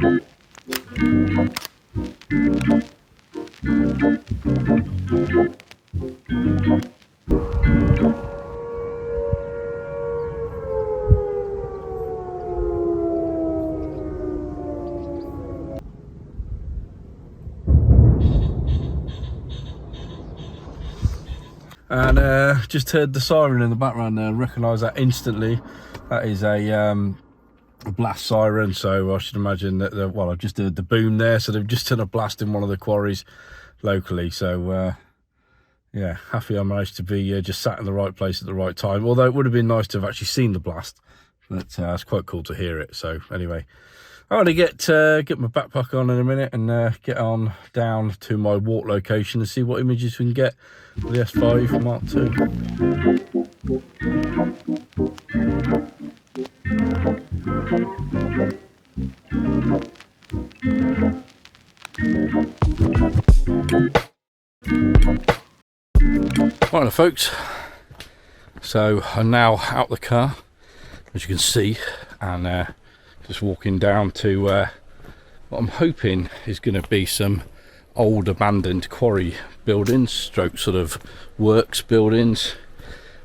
And just heard the siren in the background there, recognised that instantly. That is a blast siren, so I should imagine that, well, I've just heard the boom there, so they've just done a blast in one of the quarries locally. So yeah, happy I managed to be just sat in the right place at the right time, although it would have been nice to have actually seen the blast, but it's quite cool to hear it. So anyway, I'm going to get my backpack on in a minute and get on down to my walk location and see what images we can get with the S5 Mark II. Right, folks, so I'm now out the car, as you can see, and just walking down to what I'm hoping is going to be some old abandoned quarry buildings, stroke sort of works buildings,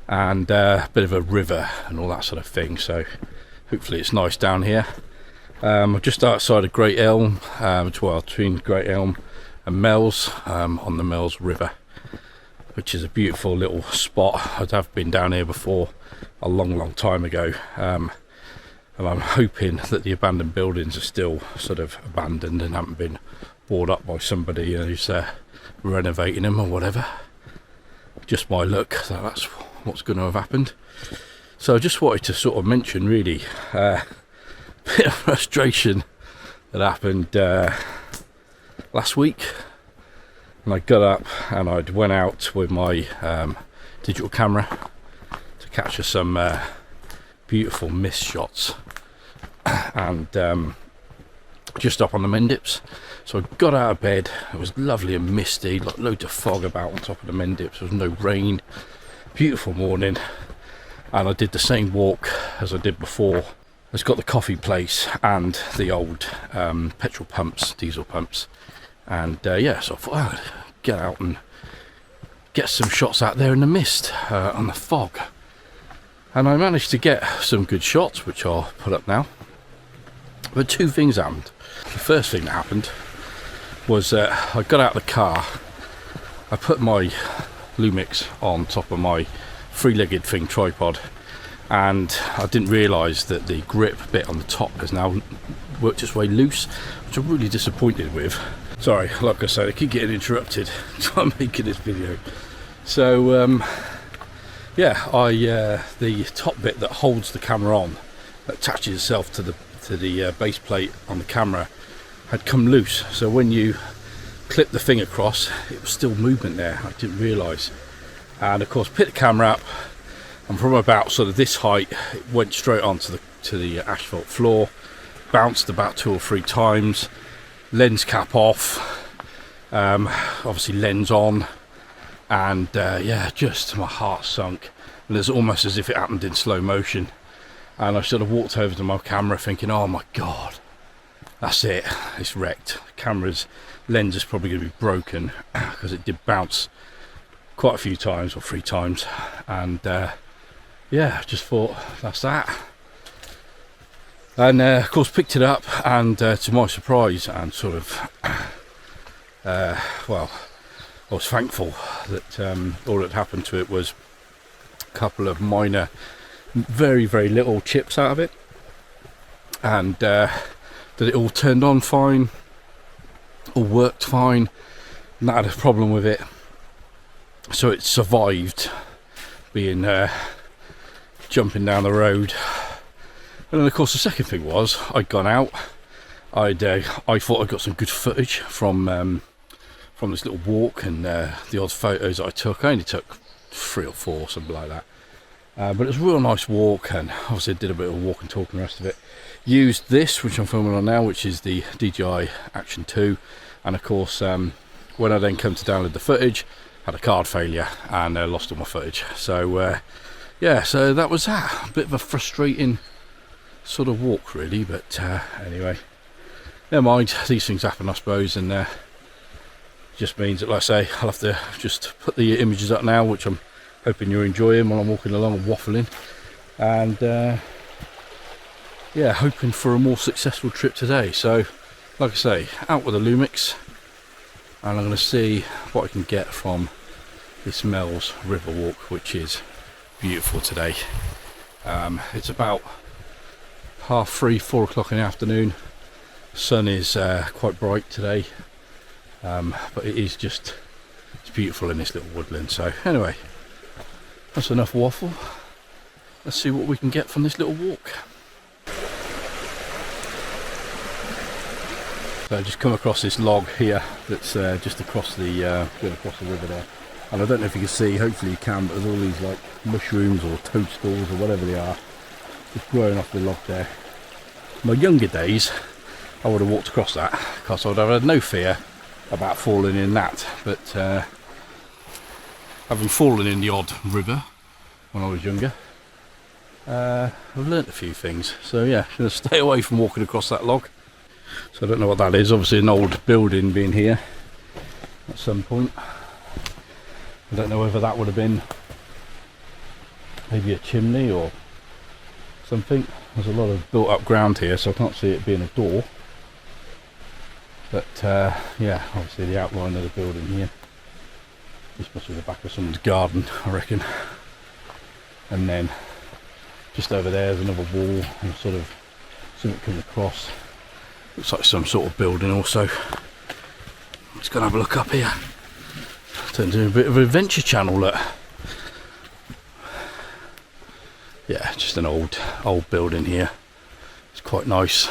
and a bit of a river and all that sort of thing. So hopefully it's nice down here. I'm just outside of Great Elm, well, between Great Elm and Mells, on the Mells River, which is a beautiful little spot. I have been down here before a long time ago, and I'm hoping that the abandoned buildings are still sort of abandoned and haven't been bought up by somebody who's renovating them or whatever. Just my luck, so that's what's going to have happened. So I just wanted to sort of mention, really, a bit of frustration that happened last week. And I got up and I went out with my digital camera to capture some beautiful mist shots, and just up on the Mendips. So I got out of bed, it was lovely and misty, like loads of fog about on top of the Mendips, there was no rain, beautiful morning, and I did the same walk as I did before. It's got the coffee place and the old petrol pumps, diesel pumps, and yeah, so I thought I'd get out and get some shots out there in the mist, on the fog. And I managed to get some good shots, which I'll put up now. But two things happened. The first thing that happened was I got out of the car, I put my Lumix on top of my three-legged thing tripod, and I didn't realise that the grip bit on the top has now worked its way loose, which I'm really disappointed with. Sorry, like I said, I keep getting interrupted while I'm making this video. So yeah, the top bit that holds the camera on, that attaches itself to the base plate on the camera, had come loose. So when you clip the thing across, it was still movement there. I didn't realise. And of course, picked the camera up, and from about sort of this height, it went straight onto the asphalt floor, bounced about 2 or 3 times, lens cap off, obviously lens on, and yeah, just my heart sunk. And it's almost as if it happened in slow motion. And I sort of walked over to my camera thinking, oh my god, that's it, it's wrecked. The camera's lens is probably going to be broken, because it did bounce quite a few times, or 3 times. And yeah, just thought, that's that. And of course picked it up, and to my surprise, and sort of well, I was thankful that all that happened to it was a couple of minor, very little chips out of it, and that it all turned on fine, all worked fine, not had a problem with it. So it survived being jumping down the road. And then of course the second thing was, I'd gone out, I thought I got some good footage from this little walk, and the odd photos that I took. I only took 3 or 4, something like that. But it was a real nice walk, and obviously I did a bit of walk and talk and the rest of it. Used this, which I'm filming on now, which is the DJI Action 2, and of course when I then come to download the footage, had a card failure and lost all my footage. So yeah, so that was that. A bit of a frustrating sort of walk really, but anyway, never mind, these things happen I suppose, and just means that, like I say, I'll have to just put the images up now, which I'm hoping you're enjoying while I'm walking along and waffling, and yeah, hoping for a more successful trip today. So like I say, out with the Lumix, and I'm going to see what I can get from this Mel's River Walk, which is beautiful today. It's about 3:30, 4 o'clock in the afternoon. Sun is quite bright today, but it is just, it's beautiful in this little woodland. So anyway, that's enough waffle. Let's see what we can get from this little walk. So I just come across this log here that's just across the river there, and I don't know if you can see, hopefully you can, but there's all these like mushrooms or toadstools or whatever they are just growing off the log there. In my younger days I would have walked across that because I would have had no fear about falling in that, but having fallen in the odd river when I was younger, I've learnt a few things. So yeah, I'm going to stay away from walking across that log. So I don't know what that is, obviously an old building being here at some point. I don't know whether that would have been maybe a chimney or something. There's a lot of built up ground here, so I can't see it being a door. But yeah, obviously the outline of the building here. This must be the back of someone's garden, I reckon. And then just over there is another wall and sort of something coming across. Looks like some sort of building also. I'm just going to have a look up here. Turned into a bit of an adventure channel, look. Yeah, just an old building here. It's quite nice.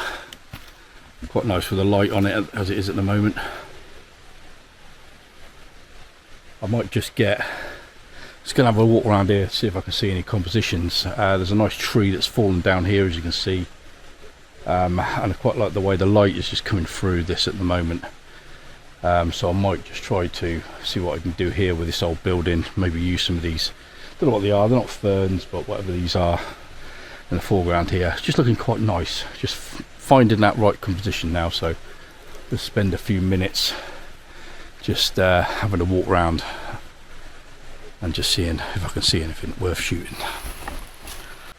Quite nice with the light on it as it is at the moment. I might just going to have a walk around here, see if I can see any compositions. There's a nice tree that's fallen down here, as you can see. And I quite like the way the light is just coming through this at the moment, so I might just try to see what I can do here with this old building. Maybe use some of these, don't know what they are, they're not ferns, but whatever these are in the foreground here. It's just looking quite nice, just finding that right composition now. So let's spend a few minutes just having a walk around and just seeing if I can see anything worth shooting.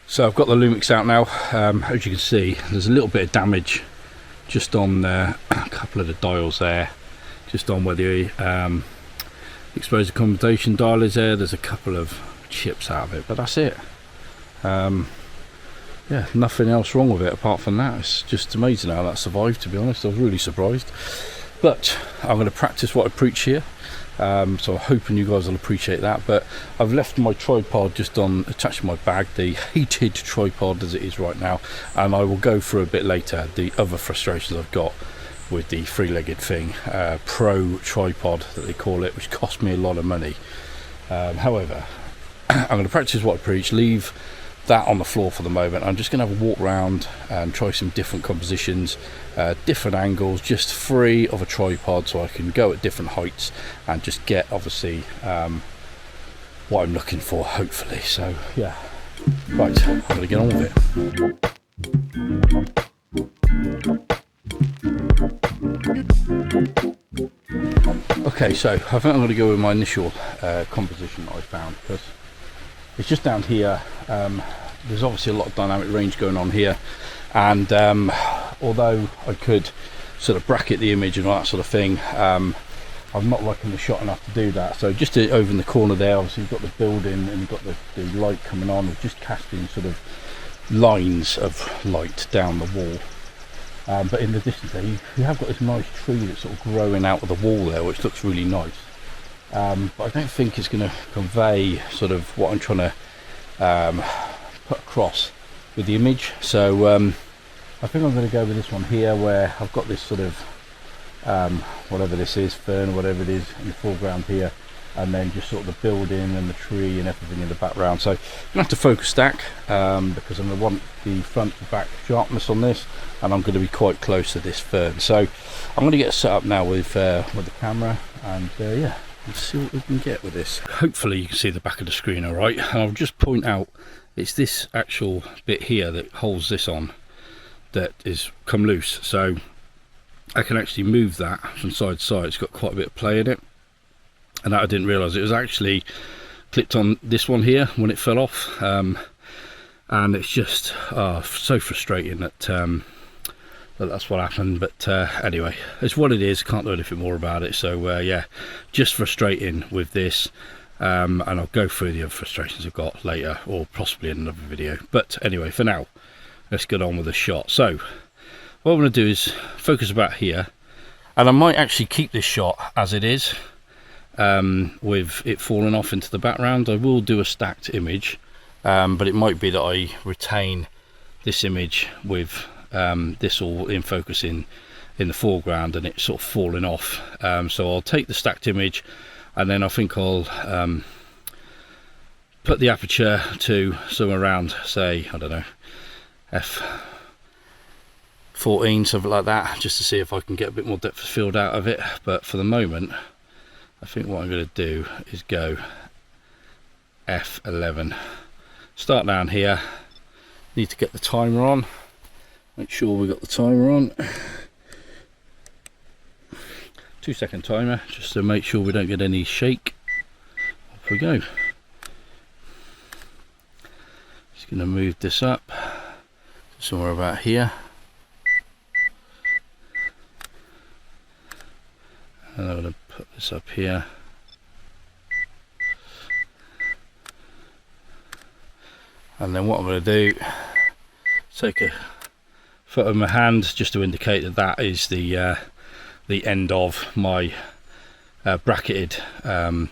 So I've got the Lumix out now. As you can see, there's a little bit of damage just on a couple of the dials there, just on where the exposure compensation dial is there. There's a couple of chips out of it, but that's it. Yeah, nothing else wrong with it apart from that. It's just amazing how that survived, to be honest. I was really surprised. But I'm going to practice what I preach here. So I'm hoping you guys will appreciate that. But I've left my tripod just attached to my bag, the heated tripod as it is right now, and I will go through a bit later the other frustrations I've got with the three-legged thing, pro tripod that they call it, which cost me a lot of money. However, I'm going to practice what I preach, leave that on the floor for the moment. I'm just going to have a walk around and try some different compositions, different angles, just free of a tripod, so I can go at different heights and just get obviously what I'm looking for, hopefully. So yeah, right, I'm going to get on with it. Okay, so I think I'm going to go with my initial composition that I found, because it's just down here. There's obviously a lot of dynamic range going on here, and although I could sort of bracket the image and all that sort of thing, I'm not liking the shot enough to do that. So just over in the corner there, obviously you've got the building and you've got the light coming on. It's just casting sort of lines of light down the wall, but in the distance there you have got this nice tree that's sort of growing out of the wall there, which looks really nice. But I don't think it's going to convey sort of what I'm trying to put across with the image. So I think I'm going to go with this one here, where I've got this sort of whatever this is, fern, whatever it is, in the foreground here, and then just sort of the building and the tree and everything in the background. So I'm going to have to focus stack because I'm going to want the front to back sharpness on this, and I'm going to be quite close to this fern. So I'm going to get set up now with the camera, and yeah, let's see what we can get with this. Hopefully you can see the back of the screen all right, and I'll just point out it's this actual bit here that holds this on that is come loose. So I can actually move that from side to side. It's got quite a bit of play in it, and that I didn't realise. It was actually clipped on this one here when it fell off, and it's just so frustrating that that's what happened. But anyway, it's what it is. Can't do anything more about it. So yeah, just frustrating with this, and I'll go through the other frustrations I've got later, or possibly in another video. But anyway, for now, let's get on with the shot. So what I'm going to do is focus about here, and I might actually keep this shot as it is, with it falling off into the background. I will do a stacked image, but it might be that I retain this image with this all in focus in the foreground and it's sort of falling off. So I'll take the stacked image, and then I think I'll put the aperture to somewhere around, say, I don't know, f14, something like that, just to see if I can get a bit more depth of field out of it. But for the moment, I think what I'm going to do is go f11. Start down here. Need to get the timer on. Make sure we got the timer on. 2-second timer, just to make sure we don't get any shake. Off we go. Just going to move this up somewhere about here, and I'm going to put this up here. And then what I'm going to do, take a photo of my hand just to indicate that that is the end of my bracketed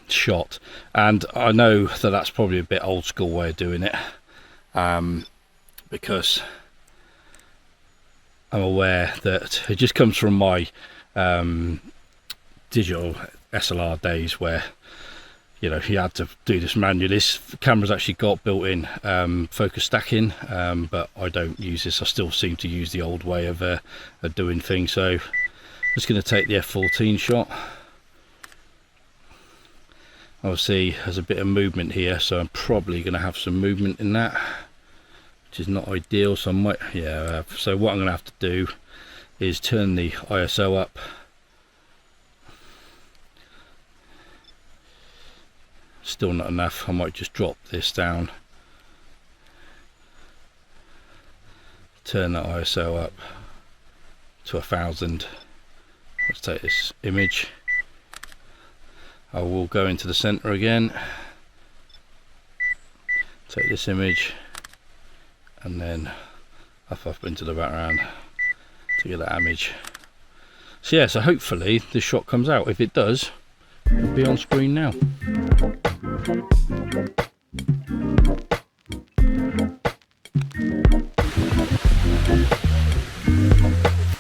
shot. And I know that that's probably a bit old school way of doing it, because I'm aware that it just comes from my digital SLR days, where you know you had to do this manually. This camera's actually got built-in focus stacking, but I don't use this. I still seem to use the old way of doing things. So I'm just going to take the f14 shot. Obviously there's a bit of movement here, so I'm probably going to have some movement in that, which is not ideal. So I might, yeah, so what I'm going to have to do is turn the ISO up. Still not enough. I might just drop this down, turn that ISO up to 1000. Let's take this image. I will go into the center again, take this image, and then up into the background to get that image. So yeah, so hopefully this shot comes out. If it does, it'll be on screen now.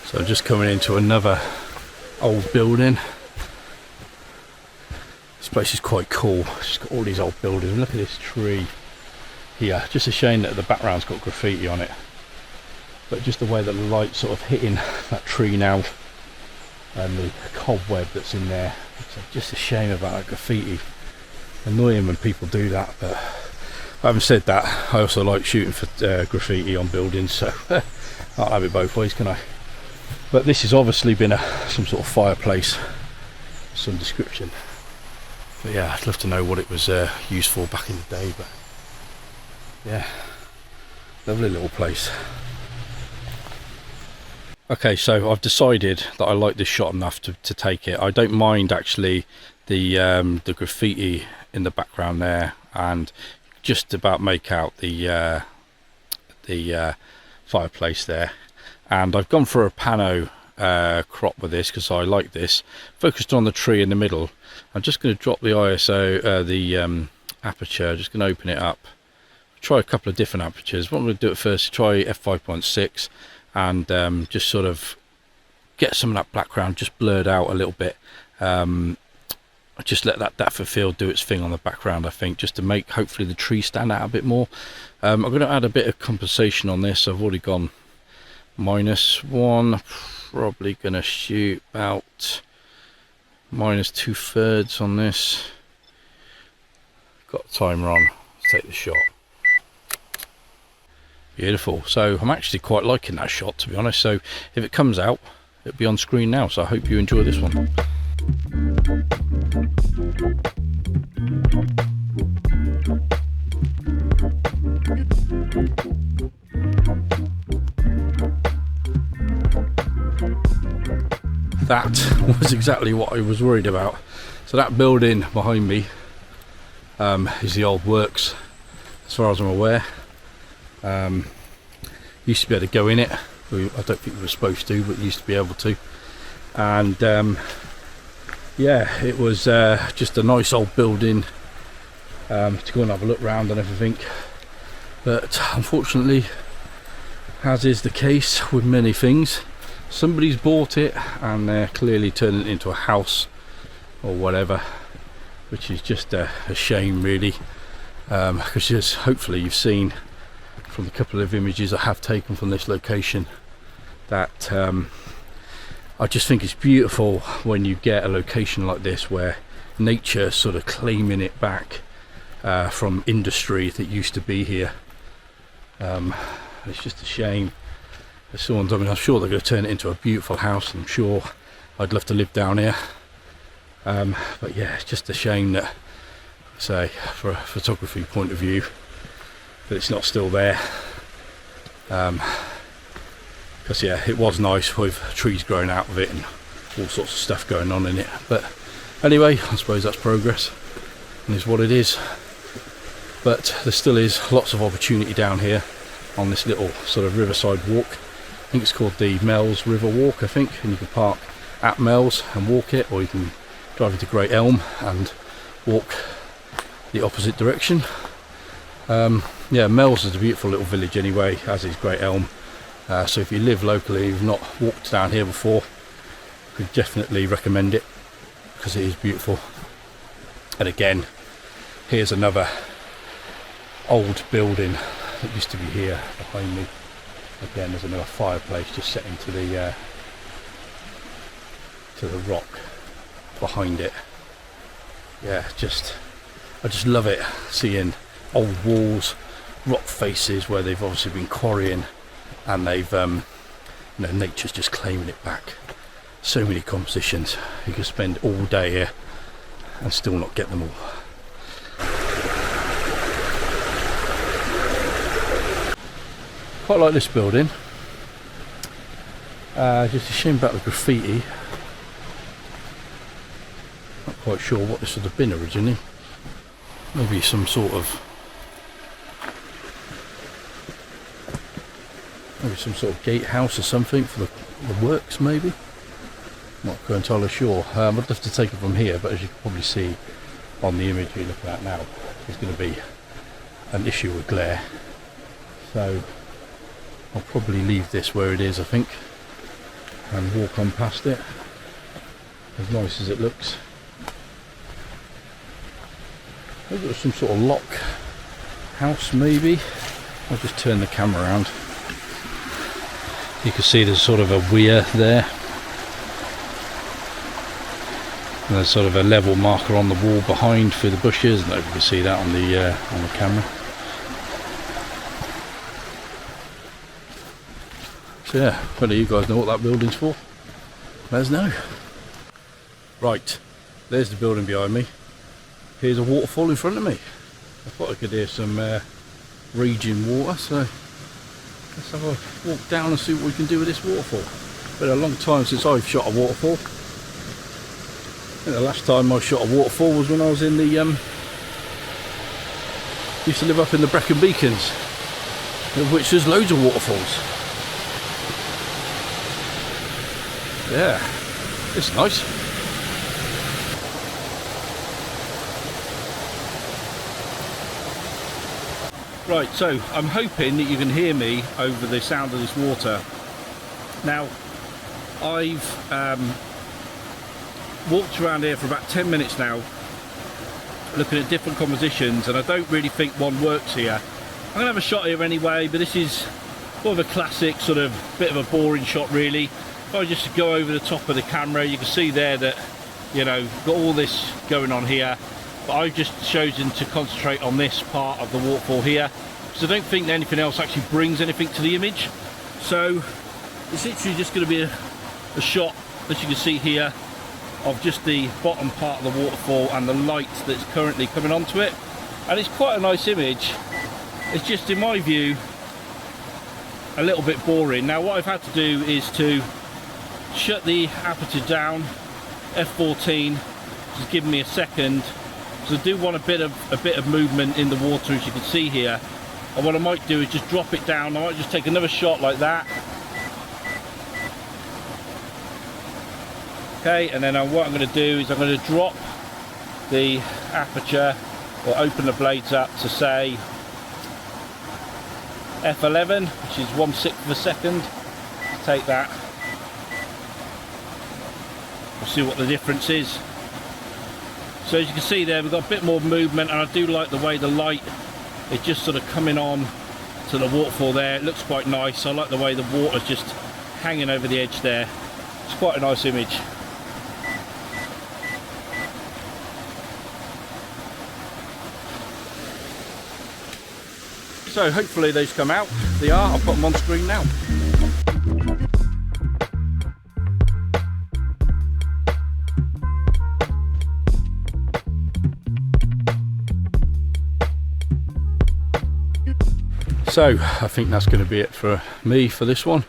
So just coming into another old building. This place is quite cool. It's just got all these old buildings. And look at this tree here. Just a shame that the background's got graffiti on it, but just the way that the light's sort of hitting that tree now, and the cobweb that's in there. It's just a shame about that graffiti. Annoying when people do that, but having said that, I also like shooting for graffiti on buildings, so I can't have it both ways, can I? But this has obviously been some sort of fireplace, some description. But yeah, I'd love to know what it was used for back in the day. But yeah, lovely little place. Okay, so I've decided that I like this shot enough to take it. I don't mind actually the graffiti in the background there, and just about make out the fireplace there. And I've gone for a pano crop with this because I like this. Focused on the tree in the middle. I'm just going to drop the ISO, the aperture. Just going to open it up. Try a couple of different apertures. What I'm going to do at first is try f5.6 and just sort of get some of that background just blurred out a little bit. Just let that depth of field do its thing on the background, I think, just to make hopefully the tree stand out a bit more. I'm going to add a bit of compensation on this. I've already gone -1, probably going to shoot about -2/3 on this. Got the timer on, let's take the shot. Beautiful. So I'm actually quite liking that shot, to be honest. So if it comes out, it'll be on screen now, so I hope you enjoy this one. That was exactly what I was worried about. So that building behind me is the old works, as far as I'm aware. Used to be able to go in it. I don't think we were supposed to, but used to be able to. And yeah, it was just a nice old building to go and have a look round and everything. But unfortunately, as is the case with many things, somebody's bought it and they're clearly turning it into a house or whatever, which is just a shame really, because hopefully you've seen from the couple of images I have taken from this location that I just think it's beautiful when you get a location like this where nature sort of claiming it back from industry that used to be here. It's just a shame. I mean, I'm sure they're going to turn it into a beautiful house. I'm sure I'd love to live down here. But yeah, it's just a shame that, say, for a photography point of view, that it's not still there. Because yeah, it was nice with trees growing out of it and all sorts of stuff going on in it. But anyway, I suppose that's progress and is what it is. But there still is lots of opportunity down here on this little sort of riverside walk. I think it's called the Mells River Walk, I think, and you can park at Mells and walk it, or you can drive into Great Elm and walk the opposite direction. Yeah, Mells is a beautiful little village anyway, as is Great Elm. So if you live locally, you've not walked down here before, I could definitely recommend it because it is beautiful. And again, here's another old building that used to be here behind me. Again, there's another fireplace just set into the rock behind it. Yeah, I just love it, seeing old walls, rock faces where they've obviously been quarrying, and they've nature's just claiming it back. So many compositions, you can spend all day here and still not get them all. Quite like this building. Just a shame about the graffiti. Not quite sure what this would have been originally. Maybe some sort of gatehouse or something for the works, maybe. Not entirely sure. I'd have to take it from here, but as you can probably see on the image you're looking at now, there's going to be an issue with glare. So I'll probably leave this where it is, I think, and walk on past it, as nice as it looks. Maybe it was some sort of lock house, maybe. I'll just turn the camera around. You can see there's sort of a weir there. And there's sort of a level marker on the wall behind through the bushes, and you can see that on the camera. So yeah, whether you guys know what that building's for, let us know. Right, there's the building behind me. Here's a waterfall in front of me. I thought I could hear some raging water, so let's have a walk down and see what we can do with this waterfall. Been a long time since I've shot a waterfall. I think the last time I shot a waterfall was when I was in the used to live up in the Brecon Beacons, of which there's loads of waterfalls. Yeah, it's nice. Right, so I'm hoping that you can hear me over the sound of this water. Now, I've walked around here for about 10 minutes now, looking at different compositions, and I don't really think one works here. I'm going to have a shot here anyway, but this is more of a classic, sort of bit of a boring shot really. If I just go over the top of the camera, you can see there that, you know, got all this going on here. But I've just chosen to concentrate on this part of the waterfall here, because I don't think anything else actually brings anything to the image. So it's literally just going to be a shot, as you can see here, of just the bottom part of the waterfall and the light that's currently coming onto it, and it's quite a nice image. It's just, in my view, a little bit boring. Now what I've had to do is to shut the aperture down, f14, just give me a second, because I do want a bit of movement in the water, as you can see here. And what I might do is just drop it down. I might just take another shot like that. Okay, and then what I'm going to do is I'm going to drop the aperture, or open the blades up to say f11, which is 1/6 of a second. Take that. We'll see what the difference is. So as you can see there, we've got a bit more movement, and I do like the way the light is just sort of coming on to the waterfall there. It looks quite nice. I like the way the water's just hanging over the edge there. It's quite a nice image. So hopefully those come out. They are. I'll put them on screen now. So I think that's going to be it for me for this one.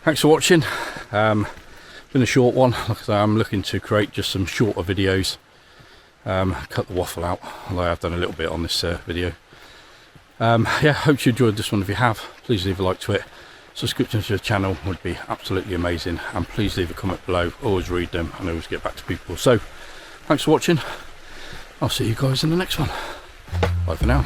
Thanks for watching. Been a short one. Like I say, I'm looking to create just some shorter videos. Cut the waffle out, although I've done a little bit on this video. Yeah, hope you enjoyed this one. If you have, please leave a like to it. Subscription to the channel would be absolutely amazing, and please leave a comment below. Always read them and always get back to people. So thanks for watching. I'll see you guys in the next one. Bye for now.